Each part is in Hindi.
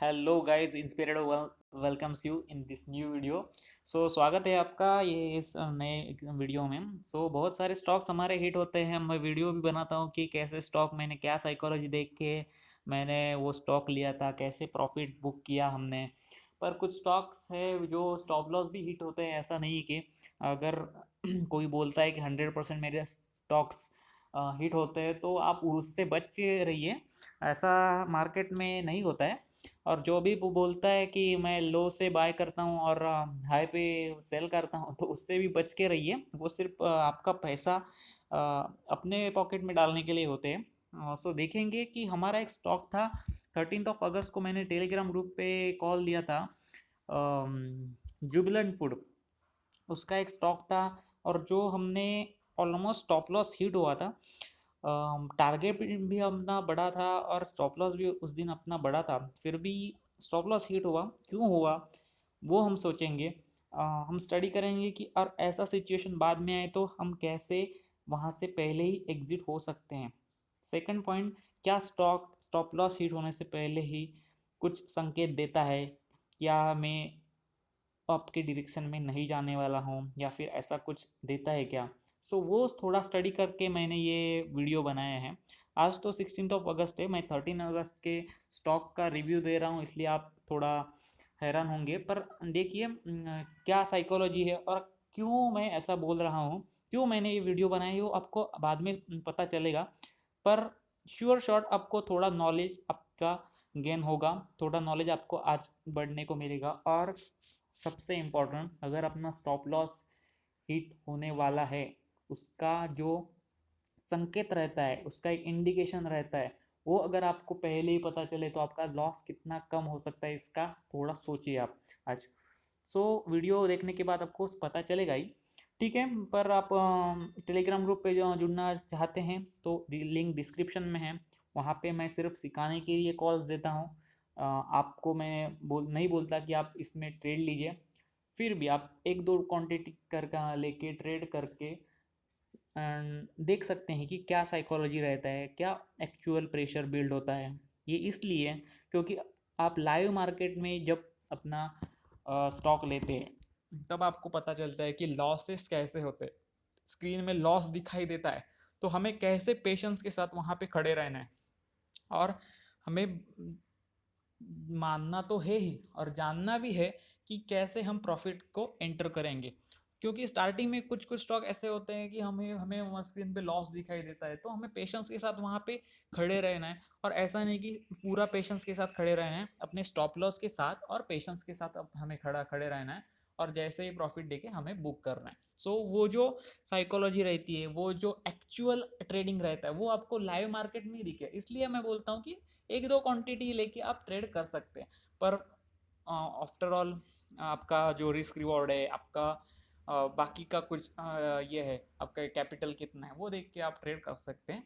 Hello guys, inspired welcomes you in this new video. स्वागत है आपका ये इस नए वीडियो में। बहुत सारे स्टॉक्स हमारे हिट होते हैं। मैं वीडियो भी बनाता हूँ कि कैसे स्टॉक मैंने क्या साइकोलॉजी देख के मैंने वो स्टॉक लिया था, कैसे प्रॉफिट बुक किया हमने। पर कुछ स्टॉक्स है जो स्टॉप लॉस भी हिट होते हैं। ऐसा नहीं कि अगर कोई बोलता है कि 100% मेरे स्टॉक्स हिट होते हैं तो आप उससे बच के रहिए। ऐसा मार्केट में नहीं होता है। और जो भी वो बोलता है कि मैं लो से बाय करता हूँ और हाई पे सेल करता हूँ, तो उससे भी बच के रहिए। वो सिर्फ आपका पैसा अपने पॉकेट में डालने के लिए होते हैं। देखेंगे कि हमारा एक स्टॉक था। 13 अगस्त को मैंने टेलीग्राम ग्रुप पे कॉल दिया था। जुबिलेंट फूड उसका एक स्टॉक था। और जो हमने ऑलमोस्ट स्टॉप लॉस हिट हुआ था। टारगेट भी अपना बड़ा था और स्टॉप लॉस भी उस दिन अपना बड़ा था, फिर भी स्टॉप लॉस हिट हुआ। क्यों हुआ वो हम सोचेंगे। हम स्टडी करेंगे कि और ऐसा सिचुएशन बाद में आए तो हम कैसे वहाँ से पहले ही एग्जिट हो सकते हैं। सेकंड पॉइंट, क्या स्टॉक स्टॉप लॉस हिट होने से पहले ही कुछ संकेत देता है, क्या मैं आपके डायरेक्शन में नहीं जाने वाला हूँ, या फिर ऐसा कुछ देता है क्या। वो थोड़ा स्टडी करके मैंने ये वीडियो बनाया है। आज तो 16 अगस्त है, मैं 13 अगस्त के स्टॉक का रिव्यू दे रहा हूँ, इसलिए आप थोड़ा हैरान होंगे। पर देखिए क्या साइकोलॉजी है और क्यों मैं ऐसा बोल रहा हूँ, क्यों मैंने ये वीडियो बनाई हो आपको बाद में पता चलेगा। पर श्योर शॉट आपको थोड़ा नॉलेज आपका गेन होगा, थोड़ा नॉलेज आपको आज बढ़ने को मिलेगा। और सबसे इम्पोर्टेंट, अगर अपना स्टॉप लॉस हिट होने वाला है, उसका जो संकेत रहता है, उसका एक इंडिकेशन रहता है, वो अगर आपको पहले ही पता चले तो आपका लॉस कितना कम हो सकता है, इसका थोड़ा सोचिए आप आज। वीडियो देखने के बाद आपको पता चलेगा ही। ठीक है, पर आप टेलीग्राम ग्रुप पे जो जुड़ना चाहते हैं तो लिंक डिस्क्रिप्शन में है। वहाँ पे मैं सिर्फ सिखाने के लिए कॉल्स देता हूँ। आपको मैं नहीं बोलता कि आप इसमें ट्रेड लीजिए। फिर भी आप एक दो क्वांटिटी कर लेके ट्रेड करके देख सकते हैं कि क्या साइकोलॉजी रहता है, क्या एक्चुअल प्रेशर बिल्ड होता है। ये इसलिए क्योंकि आप लाइव मार्केट में जब अपना स्टॉक लेते हैं तब आपको पता चलता है कि लॉसेस कैसे होते हैं। स्क्रीन में लॉस दिखाई देता है तो हमें कैसे पेशेंस के साथ वहाँ पे खड़े रहना है। और हमें मानना तो है ही और जानना भी है कि कैसे हम प्रॉफिट को एंटर करेंगे। क्योंकि स्टार्टिंग में कुछ कुछ स्टॉक ऐसे होते हैं कि हमें हमें वहाँ स्क्रीन पे लॉस दिखाई देता है, तो हमें पेशेंस के साथ वहाँ पे खड़े रहना है। और ऐसा नहीं कि पूरा पेशेंस के साथ खड़े रहना है, अपने स्टॉप लॉस के साथ और पेशेंस के साथ अब हमें खड़े रहना है। और जैसे ही प्रॉफिट देके हमें बुक करना है। वो जो साइकोलॉजी रहती है, वो जो एक्चुअल ट्रेडिंग रहता है, वो आपको लाइव मार्केट में ही दिखे। इसलिए मैं बोलता हूँ कि एक दो क्वांटिटी लेके आप ट्रेड कर सकते हैं। पर आफ्टर ऑल आपका जो रिस्क रिवॉर्ड है, आपका बाकी का कुछ ये है, आपका कैपिटल कितना है, वो देख के आप ट्रेड कर सकते हैं।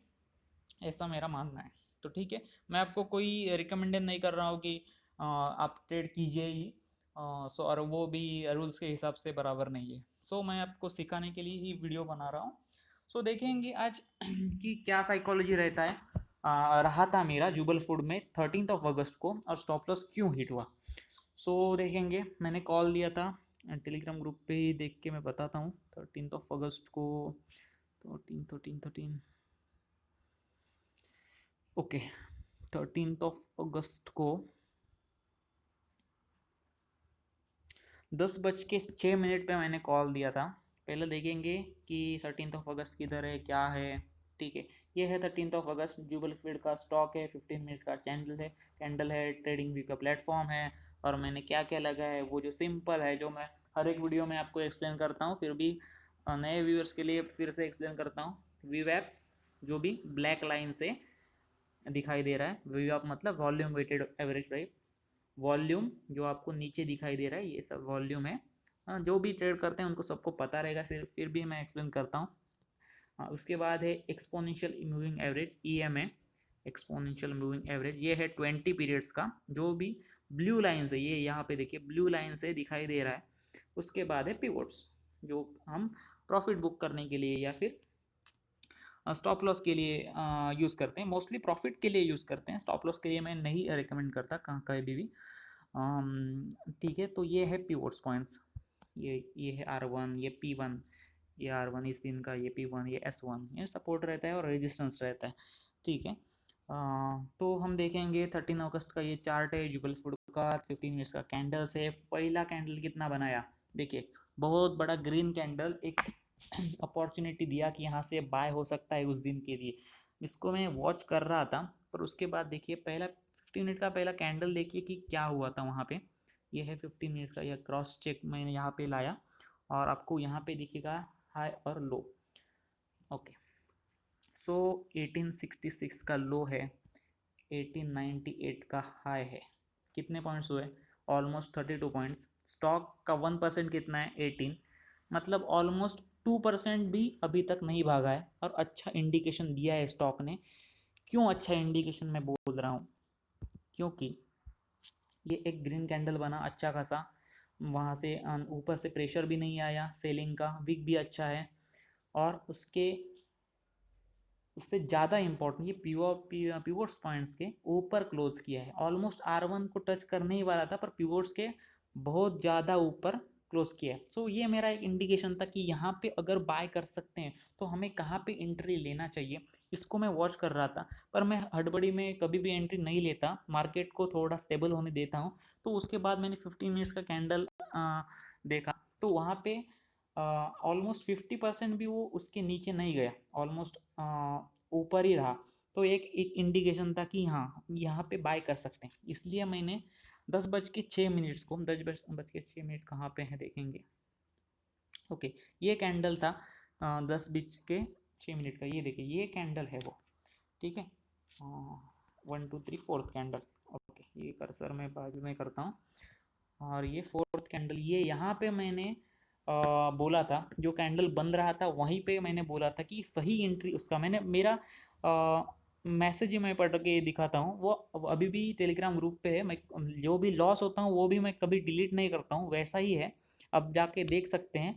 ऐसा मेरा मानना है। तो ठीक है, मैं आपको कोई रिकमेंडेड नहीं कर रहा हूँ कि आप ट्रेड कीजिए ही। और वो भी रूल्स के हिसाब से बराबर नहीं है। मैं आपको सिखाने के लिए ही वीडियो बना रहा हूँ। देखेंगे आज कि क्या साइकोलॉजी रहता है। रहा था मेरा जुबल फूड में 13 अगस्त को, और स्टॉप लॉस क्यों हिट हुआ। देखेंगे, मैंने कॉल दिया था। टेलीग्राम ग्रुप पे ही देख के मैं बताता हूँ। 13 अगस्त को, 13 ओके, 13 अगस्त को 10:06 पे मैंने कॉल दिया था। पहले देखेंगे कि 13 अगस्त किधर है, क्या है। ठीक है, ये है 13 अगस्त, जुबल फील्ड का स्टॉक है, 15 मिनट्स का कैंडल है, ट्रेडिंग व्यू का प्लेटफॉर्म है। और मैंने क्या क्या लगा है, वो जो सिंपल है, जो मैं हर एक वीडियो में आपको एक्सप्लेन करता हूँ, फिर भी नए व्यूअर्स के लिए फिर से एक्सप्लेन करता हूँ। व्यू ऐप जो भी ब्लैक लाइन से दिखाई दे रहा है, व्यू ऐप मतलब volume weighted average price. Volume जो आपको नीचे दिखाई दे रहा है, ये सब वॉल्यूम है। जो भी ट्रेड करते हैं उनको सबको पता रहेगा, सिर्फ फिर भी मैं एक्सप्लेन करता हूँ। उसके बाद है exponential moving average, EMA। Exponential moving average ये है 20 पीरियड्स का, जो भी ब्लू लाइन से, ये यहाँ पे देखिए ब्लू लाइन से दिखाई दे रहा है। उसके बाद है पिवोट्स, जो हम प्रॉफिट बुक करने के लिए या फिर स्टॉप लॉस के लिए यूज़ करते हैं, मोस्टली प्रॉफिट के लिए यूज़ करते हैं, स्टॉप लॉस के लिए मैं नहीं रिकमेंड करता कहाँ कहीं भी। ठीक है, तो ये है पिवोट्स पॉइंट्स, ये है R1, ये P1, ये R1 इस दिन का, ये P1, ये S1, ये सपोर्ट रहता है और रेजिस्टेंस रहता है। ठीक है, तो हम देखेंगे 13 अगस्त का ये चार्ट है जुबल फूड का, 15 मिनट्स का कैंडल्स है। पहला कैंडल कितना बनाया, देखिए बहुत बड़ा ग्रीन कैंडल, एक अपॉर्चुनिटी दिया कि यहाँ से बाय हो सकता है उस दिन के लिए। इसको मैं वॉच कर रहा था, पर उसके बाद देखिए पहला 15 मिनट का पहला कैंडल देखिए कि क्या हुआ था वहाँ पे। ये है 15 मिनट्स का, यह क्रॉस चेक मैंने यहाँ पे लाया और आपको यहाँ पे दिखेगा हाई और लो। ओके, सो 1866 का लो है, 1898 का हाई है। कितने पॉइंट्स हुए, ऑलमोस्ट 32 पॉइंट्स। स्टॉक का 1% कितना है, 18, मतलब ऑलमोस्ट 2% भी अभी तक नहीं भागा है और अच्छा इंडिकेशन दिया है स्टॉक ने। क्यों अच्छा इंडिकेशन मैं बोल रहा हूँ, क्योंकि ये एक ग्रीन कैंडल बना अच्छा खासा, वहाँ से ऊपर से प्रेशर भी नहीं आया सेलिंग का, विक भी अच्छा है, और उससे ज़्यादा इंपॉर्टेंट ये पिवोट्स पॉइंट्स के ऊपर क्लोज किया है। ऑलमोस्ट R1 को टच करने ही वाला था, पर पिवोट्स के बहुत ज़्यादा ऊपर क्लोज किया है। सो ये मेरा एक इंडिकेशन था कि यहाँ पे अगर बाय कर सकते हैं तो हमें कहाँ पे एंट्री लेना चाहिए, इसको मैं वॉच कर रहा था। पर मैं हड़बड़ी में कभी भी एंट्री नहीं लेता, मार्केट को थोड़ा स्टेबल होने देता हूँ। तो उसके बाद मैंने 15 मिनट्स का कैंडल देखा, तो वहाँ पे ऑलमोस्ट 50% भी वो उसके नीचे नहीं गया, ऑलमोस्ट ऊपर ही रहा। तो एक इंडिकेशन था कि हाँ यहाँ पे बाय कर सकते हैं, इसलिए मैंने 10:06 को, 10:06 कहाँ पे है देखेंगे। ओके, ये कैंडल था 10:06 का, ये देखिए ये कैंडल है वो। ठीक है, 1 2 3 4th कैंडल। ओके, ये कर्सर मैं बाजू में करता हूँ, और ये 4th कैंडल, ये यहाँ पे मैंने बोला था, जो कैंडल बन रहा था वहीं पे मैंने बोला था कि सही एंट्री उसका, मैंने मेरा मैसेज मैं पढ़ के दिखाता हूँ, वो अभी भी टेलीग्राम ग्रुप पे है। मैं जो भी लॉस होता हूँ वो भी मैं कभी डिलीट नहीं करता हूँ, वैसा ही है, अब जाके देख सकते हैं।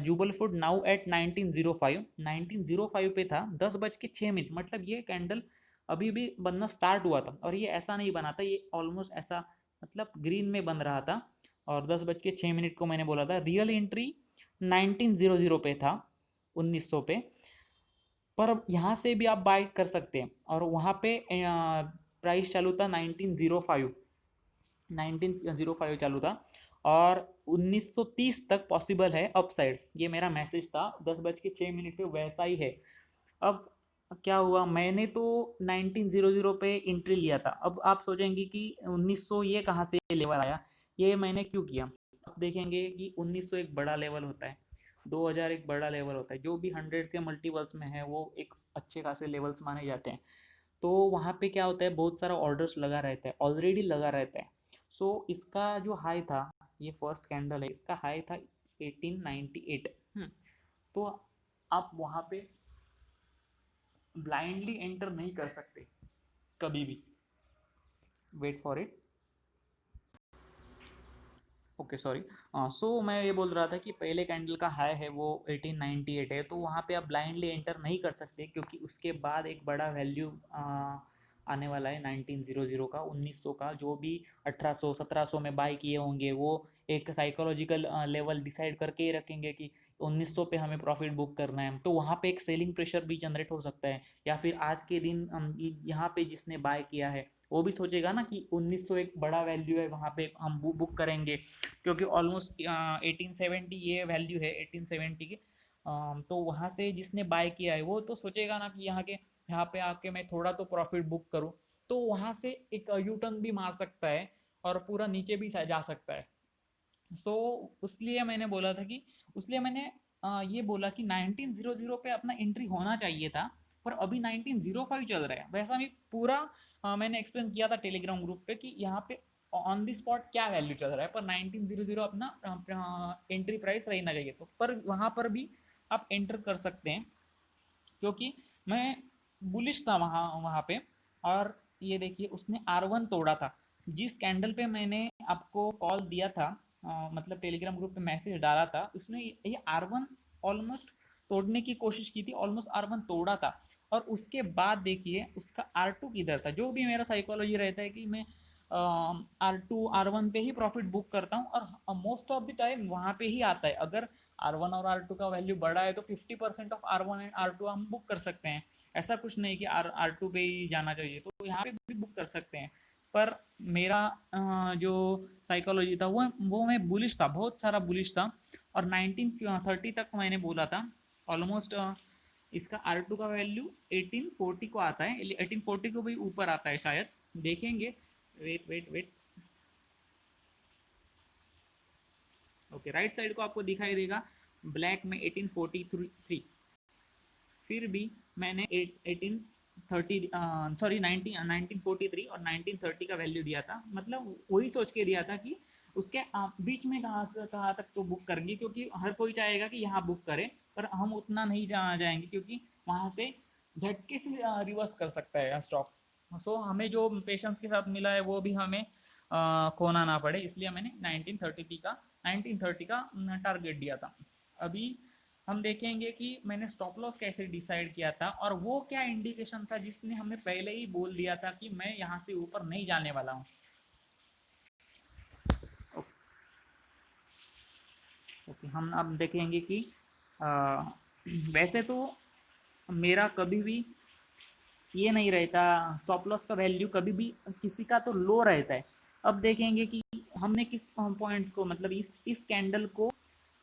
जुबल फूड नाउ एट 1905 पे था, 10:06, मतलब ये कैंडल अभी भी बनना स्टार्ट हुआ था, और ये ऐसा नहीं बना था, ये ऑलमोस्ट ऐसा मतलब ग्रीन में बन रहा था। और 10:06 को मैंने बोला था रियल एंट्री 1900 पे था, 1900 पे, पर यहाँ से भी आप बाय कर सकते हैं। और वहाँ पे प्राइस चालू था 1905 चालू था, और 1930 तक पॉसिबल है अपसाइड, ये मेरा मैसेज था 10:06 पे, वैसा ही है। अब क्या हुआ, मैंने तो 1900 पे एंट्री लिया था। अब आप सोचेंगे कि 1900 ये कहाँ से लेवल आया, ये मैंने क्यों किया। आप देखेंगे कि 1900 एक बड़ा लेवल होता है, 2000 एक बड़ा लेवल होता है, जो भी 100 के मल्टीपल्स में है वो एक अच्छे खासे लेवल्स माने जाते हैं। तो वहाँ पे क्या होता है, बहुत सारा ऑर्डर्स लगा रहता है, ऑलरेडी लगा रहता है। सो इसका जो हाई था, ये फर्स्ट कैंडल है, इसका हाई था 1898। तो आप वहाँ पे ब्लाइंडली एंटर नहीं कर सकते कभी भी, wait for it. Okay, sorry. So मैं ये बोल रहा था कि पहले कैंडल का हाई है वो 1898 है, तो वहाँ पे आप ब्लाइंडली एंटर नहीं कर सकते, क्योंकि उसके बाद एक बड़ा वैल्यू आने वाला है 1900 का, 1900 का, जो भी 1800 1700 में बाय किए होंगे वो एक साइकोलॉजिकल लेवल डिसाइड करके ही रखेंगे कि 1900 पे हमें प्रॉफिट बुक करना है। तो वहाँ पे एक सेलिंग प्रेशर भी जनरेट हो सकता है, या फिर आज के दिन यहाँ पे जिसने बाय किया है वो भी सोचेगा ना कि 1900 एक बड़ा वैल्यू है, वहाँ पे हम बुक करेंगे, क्योंकि ऑलमोस्ट 1870 ये वैल्यू है 1870 की। तो वहाँ से जिसने बाय किया है वो तो सोचेगा ना कि यहाँ पे आके मैं थोड़ा तो प्रॉफिट बुक करूँ, तो वहाँ से एक यू टर्न भी मार सकता है और पूरा नीचे भी जा सकता है। सो उसलिए मैंने बोला था कि, उसलिए मैंने ये बोला कि 1900 पे अपना एंट्री होना चाहिए था, पर अभी 1905 चल रहा है। वैसा भी पूरा मैंने एक्सप्लेन किया था टेलीग्राम ग्रुप पे कि यहाँ पे ऑन द स्पॉट क्या वैल्यू चल रहा है, पर 1900 अपना एंट्री प्राइस रहना चाहिए। तो पर वहाँ पर भी आप एंटर कर सकते हैं, क्योंकि मैं बुलिश था वहाँ वहाँ पे। और ये देखिए उसने R1 तोड़ा था, जिस कैंडल पे मैंने आपको कॉल दिया था, मतलब टेलीग्राम ग्रुप पे मैसेज डाला था, उसने ये R1 ऑलमोस्ट तोड़ने की कोशिश की थी, ऑलमोस्ट R1 तोड़ा था। और उसके बाद देखिए उसका R2 किधर था। जो भी मेरा साइकोलॉजी रहता है कि मैं R2 R1 पे ही प्रॉफिट बुक करता हूँ और मोस्ट ऑफ द टाइम वहाँ पे ही आता है। अगर R1 और R2 का वैल्यू बढ़ा है तो 50% ऑफ R1 एंड R2 हम बुक कर सकते हैं। ऐसा कुछ नहीं कि R2 पे ही जाना चाहिए, तो यहाँ पे भी बुक कर सकते हैं। पर मेरा जो साइकोलॉजी था वो मैं बुलिश था, बहुत सारा बुलिश था। और 1930 तक मैंने बोला था ऑलमोस्ट। इसका R2 का वैल्यू 1840 को आता है, 1840 को भी ऊपर आता है शायद, देखेंगे। Wait wait wait. Okay, right side को आपको दिखाई देगा ब्लैक में 1843। फिर भी मैंने 1830 सॉरी 1943 और 1930 का वैल्यू दिया था। मतलब वही सोच के दिया था कि उसके बीच में कहाँ से कहाँ तक तो बुक करेंगे, क्योंकि हर कोई चाहेगा कि यहाँ बुक करें, पर हम उतना नहीं जाएंगे क्योंकि वहाँ से झटके से रिवर्स कर सकता है स्टॉक। सो हमें जो पेशेंस के साथ मिला है वो भी हमें खोना ना पड़े, इसलिए मैंने 1930 का टारगेट दिया था। अभी हम देखेंगे कि मैंने स्टॉप लॉस कैसे डिसाइड किया था और वो क्या इंडिकेशन था जिसने हमें पहले ही बोल दिया था कि मैं यहाँ से ऊपर नहीं जाने वाला हूँ। ओके, हम अब देखेंगे कि आ, वैसे तो मेरा कभी भी ये नहीं रहता, स्टॉप लॉस का वैल्यू कभी भी किसी का तो लो रहता है। अब देखेंगे कि हमने किस पॉइंट को, मतलब इस कैंडल को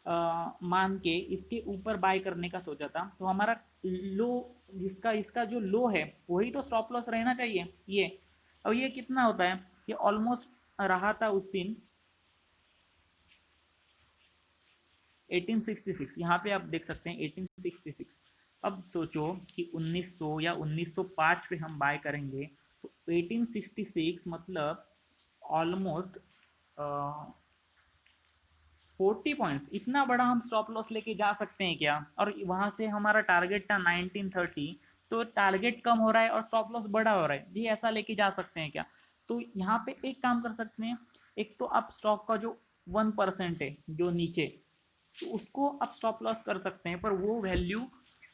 मान के इसके ऊपर बाय करने का सोचा था, तो हमारा लो, जिसका इसका जो लो है वही तो स्टॉप लॉस रहना चाहिए ये। अब ये कितना होता है, ये ऑलमोस्ट रहा था उस दिन 1866। यहाँ पे आप देख सकते हैं 1866। अब सोचो कि 1900 या 1905 पे हम बाय करेंगे तो 1866 मतलब ऑलमोस्ट 40 पॉइंट्स, इतना बड़ा हम स्टॉप लॉस लेके जा सकते हैं क्या? और वहां से हमारा टारगेट था 1930, तो टारगेट कम हो रहा है और स्टॉप लॉस बड़ा हो रहा है, ये ऐसा लेके जा सकते हैं क्या? तो यहाँ पे एक काम कर सकते हैं, एक तो आप स्टॉक का जो 1% है जो नीचे, तो उसको आप स्टॉप लॉस कर सकते हैं, पर वो वैल्यू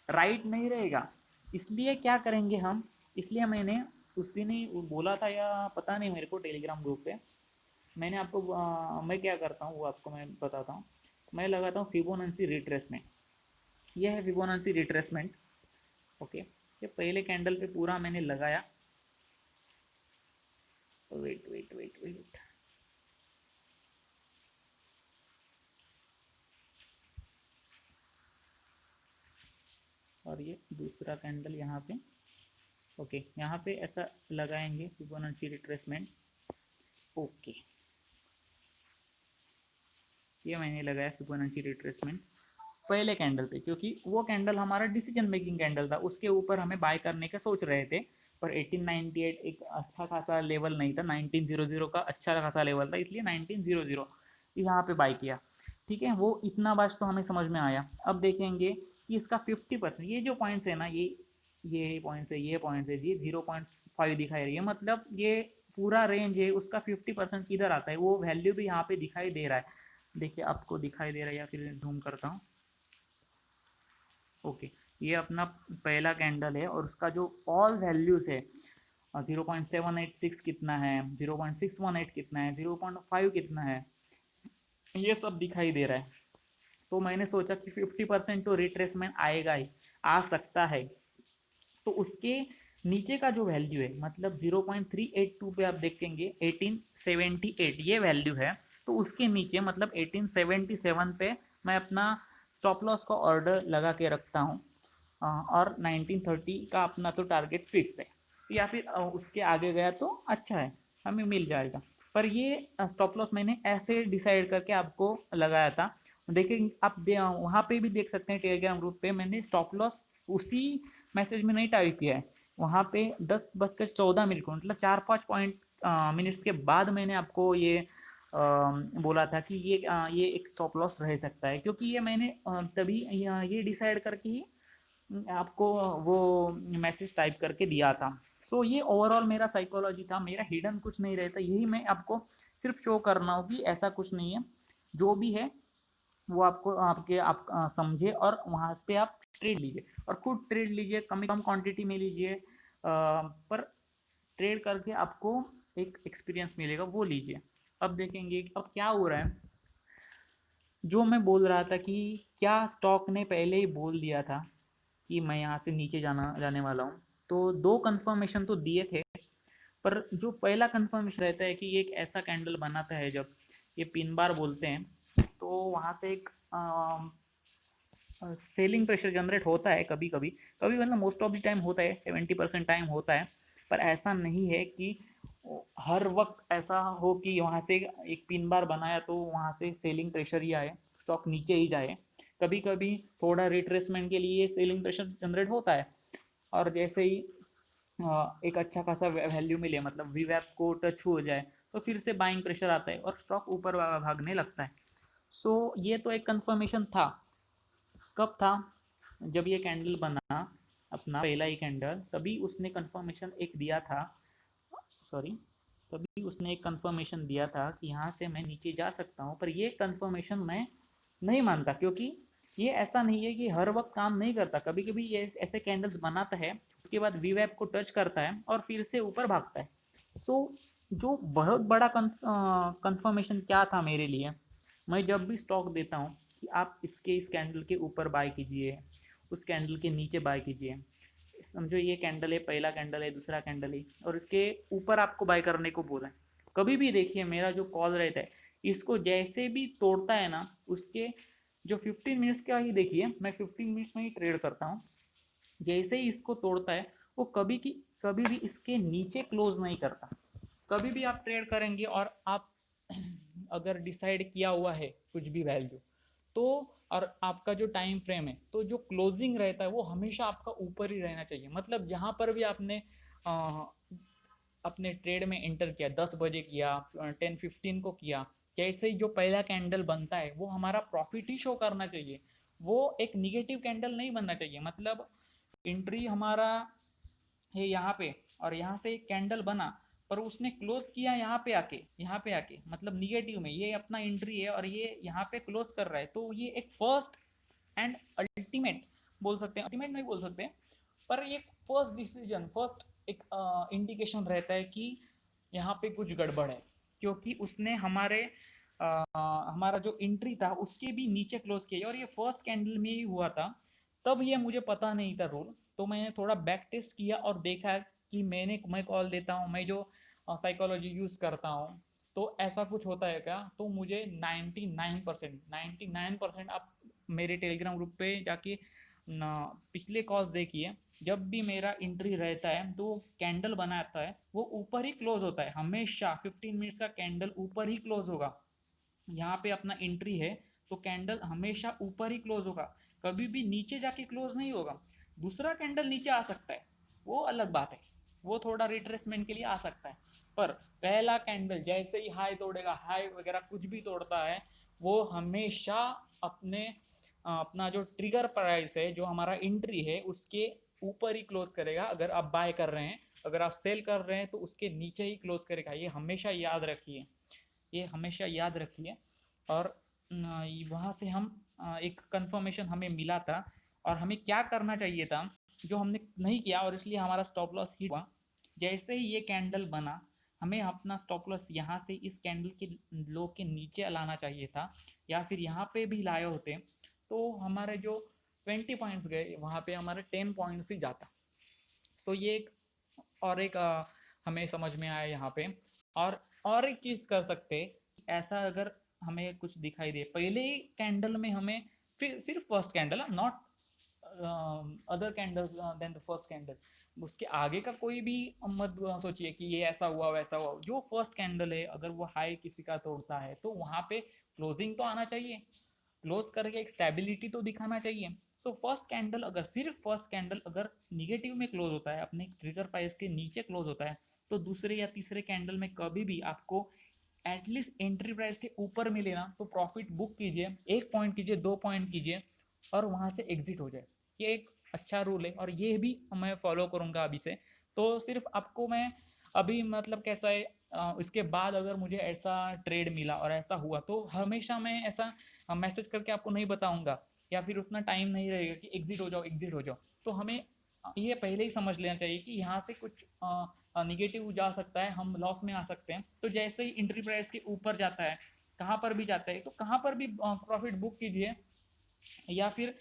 राइट नहीं रहेगा। इसलिए क्या करेंगे हम, इसलिए मैंने उस दिन ही बोला था या पता नहीं मेरे को, टेलीग्राम ग्रुप पे मैंने आपको मैं क्या करता हूँ वो आपको मैं बताता हूँ। मैं लगाता हूँ फिबोनाची रिट्रेसमेंट। यह है फिबोनाची रिट्रेसमेंट। ओके, ये पहले कैंडल पे पूरा मैंने लगाया। वेट वेट वेट वेट, और ये दूसरा कैंडल यहाँ पे। ओके, यहाँ पे ऐसा लगाएंगे फिबोनाची रिट्रेसमेंट। ओके, ये मैंने लगाया फिबोनाची रिट्रेसमेंट पहले कैंडल पे, क्योंकि वो कैंडल हमारा डिसीजन मेकिंग कैंडल था, उसके ऊपर हमें बाय करने का सोच रहे थे। पर 1898 एक अच्छा खासा लेवल नहीं था, 1900 का अच्छा खासा लेवल था, इसलिए 1900 यहाँ पे बाय किया। ठीक है, वो इतना बात तो हमें समझ में आया। अब देखेंगे कि इसका 50%, ये जो पॉइंट्स है ना, ये पॉइंट्स है, ये पॉइंट्स है, ये 0.5 दिखाई रही है, मतलब ये पूरा रेंज है, उसका 50% किधर आता है वो वैल्यू भी यहाँ पे दिखाई दे रहा है। देखिए आपको दिखाई दे रहा है या फिर जूम करता हूँ। ओके, ये अपना पहला कैंडल है और उसका जो ऑल वैल्यूज है 0.786 कितना है, 0.618 कितना है, 0.5 कितना है, ये सब दिखाई दे रहा है। तो मैंने सोचा कि 50% तो रिट्रेसमेंट आएगा ही, आ सकता है। तो उसके नीचे का जो वैल्यू है, मतलब 0.382 पे आप देखेंगे 1878 ये वैल्यू है, तो उसके नीचे मतलब 1877 पे मैं अपना स्टॉप लॉस का ऑर्डर लगा के रखता हूँ। और 1930 का अपना तो टारगेट फिक्स है, या फिर उसके आगे गया तो अच्छा है, हमें मिल जाएगा। पर ये स्टॉप लॉस मैंने ऐसे डिसाइड करके आपको लगाया था। देखिए आप वहाँ पे भी देख सकते हैं, टेलीग्राम ग्रुप पे मैंने स्टॉप लॉस उसी मैसेज में नहीं टाइप किया है, वहाँ पे 10:14 को, मतलब 4-5 मिनट्स के बाद मैंने आपको ये बोला था कि ये एक स्टॉप लॉस रह सकता है, क्योंकि ये मैंने तभी ये डिसाइड करके ही आपको वो मैसेज टाइप करके दिया था। सो ये ओवरऑल मेरा साइकोलॉजी था, मेरा हिडन कुछ नहीं रहता, यही मैं आपको सिर्फ शो करना हो कि ऐसा कुछ नहीं है, जो भी है वो आपको आप समझे और वहाँ पे आप ट्रेड लीजिए और खुद ट्रेड लीजिए, कम क्वांटिटी में लीजिए, पर ट्रेड करके आपको एक एक्सपीरियंस मिलेगा, वो लीजिए। अब देखेंगे कि अब क्या हो रहा है। जो मैं बोल रहा था कि क्या स्टॉक ने पहले ही बोल दिया था कि मैं यहाँ से नीचे जाने वाला हूँ, तो दो कंफर्मेशन तो दिए थे, पर जो पहला कंफर्मेशन रहता है कि एक ऐसा कैंडल बनाता है जब ये पिन बार बोलते हैं, तो वहाँ से एक सेलिंग प्रेशर जनरेट होता है कभी कभी, मतलब मोस्ट ऑफ द टाइम होता है, 70% टाइम होता है। पर ऐसा नहीं है कि हर वक्त ऐसा हो कि वहाँ से एक पिन बार बनाया तो वहाँ से सेलिंग प्रेशर ही आए, स्टॉक नीचे ही जाए। कभी कभी थोड़ा रिट्रेसमेंट के लिए सेलिंग प्रेशर जनरेट होता है, और जैसे ही एक अच्छा खासा वैल्यू मिले, मतलब वी वैप को टच हो जाए, तो फिर से बाइंग प्रेशर आता है और स्टॉक ऊपर भागने लगता है। सो ये तो एक कंफर्मेशन था। कब था? जब ये कैंडल बना अपना पहला ही कैंडल, तभी उसने कंफर्मेशन एक दिया था, सॉरी, तभी उसने एक कंफर्मेशन दिया था कि यहाँ से मैं नीचे जा सकता हूँ। पर ये कंफर्मेशन मैं नहीं मानता, क्योंकि ये ऐसा नहीं है कि हर वक्त काम नहीं करता। कभी कभी ये ऐसे कैंडल्स बनाता है, उसके बाद वी वैप को टच करता है और फिर से ऊपर भागता है। सो जो बहुत बड़ा कंफर्मेशन क्या था मेरे लिए, मैं जब भी स्टॉक देता हूँ कि आप इस कैंडल के ऊपर बाय कीजिए, उस कैंडल के नीचे बाय कीजिए। समझो ये कैंडल है, पहला कैंडल है, दूसरा कैंडल है, और इसके ऊपर आपको बाय करने को बोला है। कभी भी देखिए मेरा जो कॉल रहता है, इसको जैसे भी तोड़ता है ना, उसके जो 15 मिनट्स का ही देखिए, मैं 15 मिनट्स में ही ट्रेड करता हूँ। जैसे ही इसको तोड़ता है, वो कभी भी इसके नीचे क्लोज नहीं करता। कभी भी आप ट्रेड करेंगे और आप अगर डिसाइड किया हुआ है कुछ भी वैल्यू, तो और आपका जो टाइम फ्रेम है, तो जो क्लोजिंग रहता है वो हमेशा आपका ऊपर ही रहना चाहिए। मतलब जहां पर भी आपने अपने ट्रेड में एंटर किया, 10 बजे किया, 10:15 को किया, जैसे ही जो पहला कैंडल बनता है वो हमारा प्रॉफिट ही शो करना चाहिए। वो एक निगेटिव कैंडल नहीं बनना चाहिए। मतलब एंट्री हमारा है यहाँ पे, और यहाँ से एक कैंडल बना, पर उसने क्लोज किया यहाँ पे आके मतलब निगेटिव में, ये अपना एंट्री है और ये यहाँ पे क्लोज कर रहा है, तो ये एक फर्स्ट एंड अल्टीमेट बोल सकते हैं, अल्टीमेट नहीं बोल सकते, पर ये फर्स्ट डिसीजन, फर्स्ट एक इंडिकेशन रहता है कि यहाँ पे कुछ गड़बड़ है, क्योंकि उसने हमारा जो एंट्री था उसके भी नीचे क्लोज किया, और ये फर्स्ट कैंडल में ही हुआ था। तब ये मुझे पता नहीं था रूल, तो मैंने थोड़ा बैक टेस्ट किया और देखा कि मैं कॉल देता हूँ, मैं जो साइकोलॉजी यूज करता हूँ, तो ऐसा कुछ होता है क्या? तो मुझे 99% आप मेरे टेलीग्राम ग्रुप पे जाके पिछले कॉल्स देखिए, जब भी मेरा एंट्री रहता है तो कैंडल बनाता है वो ऊपर ही क्लोज होता है हमेशा। 15 मिनट्स का कैंडल ऊपर ही क्लोज होगा। यहाँ पे अपना एंट्री है तो कैंडल हमेशा ऊपर ही क्लोज होगा, कभी भी नीचे जाके क्लोज नहीं होगा। दूसरा कैंडल नीचे आ सकता है, वो अलग बात है, वो थोड़ा रिट्रेसमेंट के लिए आ सकता है। पर पहला कैंडल जैसे ही हाई तोड़ेगा, हाई वगैरह कुछ भी तोड़ता है, वो हमेशा अपना जो ट्रिगर प्राइस है, जो हमारा एंट्री है, उसके ऊपर ही क्लोज करेगा। अगर आप बाय कर रहे हैं, अगर आप सेल कर रहे हैं, तो उसके नीचे ही क्लोज करेगा। ये हमेशा याद रखिए, ये हमेशा याद रखिए। और वहाँ से हम एक कंफर्मेशन हमें मिला था, और हमें क्या करना चाहिए था जो हमने नहीं किया, और इसलिए हमारा स्टॉप लॉस हिट हुआ। जैसे ही ये कैंडल बना, हमें अपना स्टॉप लॉस यहाँ से इस कैंडल के लो के नीचे लाना चाहिए था, या फिर यहाँ पे भी लाए होते तो हमारे जो 20 पॉइंट्स गए, वहाँ पे हमारे 10 पॉइंट्स ही जाता। सो ये एक और एक हमें समझ में आया यहाँ पे। और एक चीज कर सकते, ऐसा अगर हमें कुछ दिखाई दे पहले ही कैंडल में, हमें फिर सिर्फ first candle, not other candles than the first candle, उसके आगे का कोई भी मत सोचिए कि ये ऐसा हुआ वैसा हुआ। जो फर्स्ट कैंडल है, अगर वो हाई किसी का तोड़ता है, तो वहां पे क्लोजिंग तो आना चाहिए, क्लोज करके एक स्टेबिलिटी तो दिखाना चाहिए। सो फर्स्ट कैंडल, अगर सिर्फ फर्स्ट कैंडल अगर निगेटिव में क्लोज होता है, अपने ट्रिगर प्राइस के नीचे क्लोज होता है, तो दूसरे या तीसरे कैंडल में कभी भी आपको एटलीस्ट एंट्री प्राइस के ऊपर मिले ना, तो प्रॉफिट बुक कीजिए, 1 पॉइंट कीजिए, 2 पॉइंट कीजिए, और वहां से एग्जिट हो जाए। ये एक अच्छा रूल है, और ये भी मैं फॉलो करूंगा अभी से। तो सिर्फ आपको मैं अभी, मतलब कैसा है, इसके बाद अगर मुझे ऐसा ट्रेड मिला और ऐसा हुआ तो हमेशा मैं ऐसा मैसेज करके आपको नहीं बताऊंगा, या फिर उतना टाइम नहीं रहेगा कि एग्जिट हो जाओ एग्जिट हो जाओ। तो हमें ये पहले ही समझ लेना चाहिए कि यहाँ से कुछ निगेटिव जा सकता है, हम लॉस में आ सकते हैं। तो जैसे ही एंट्री प्राइस के ऊपर जाता है, कहाँ पर भी जाता है, तो कहाँ पर भी प्रॉफिट बुक कीजिए। या फिर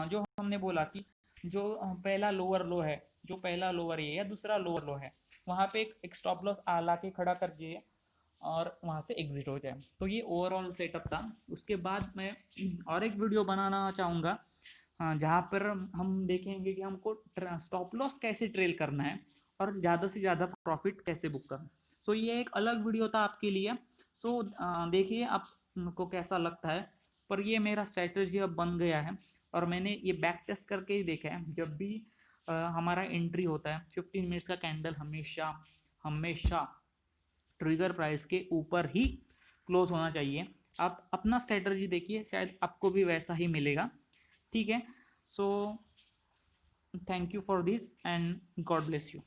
जो हमने बोला कि जो पहला लोअर लो है, जो पहला लोअर है या दूसरा लोअर लो है, वहाँ पे एक स्टॉप लॉस ला के खड़ा कर दिए और वहाँ से एग्जिट हो जाए। तो ये ओवरऑल सेटअप था। उसके बाद मैं और एक वीडियो बनाना चाहूँगा जहाँ पर हम देखेंगे कि हमको स्टॉप लॉस कैसे ट्रेल करना है और ज़्यादा से ज़्यादा प्रॉफिट कैसे बुक करना है। सो ये एक अलग वीडियो था आपके लिए। सो देखिए आपको कैसा लगता है। पर ये मेरा स्ट्रैटेजी अब बन गया है और मैंने ये बैक टेस्ट करके ही देखा है। जब भी हमारा एंट्री होता है 15 मिनट्स का कैंडल हमेशा हमेशा ट्रिगर प्राइस के ऊपर ही क्लोज होना चाहिए। आप अपना स्ट्रैटेजी देखिए, शायद आपको भी वैसा ही मिलेगा। ठीक है, so thank you for this and God bless you.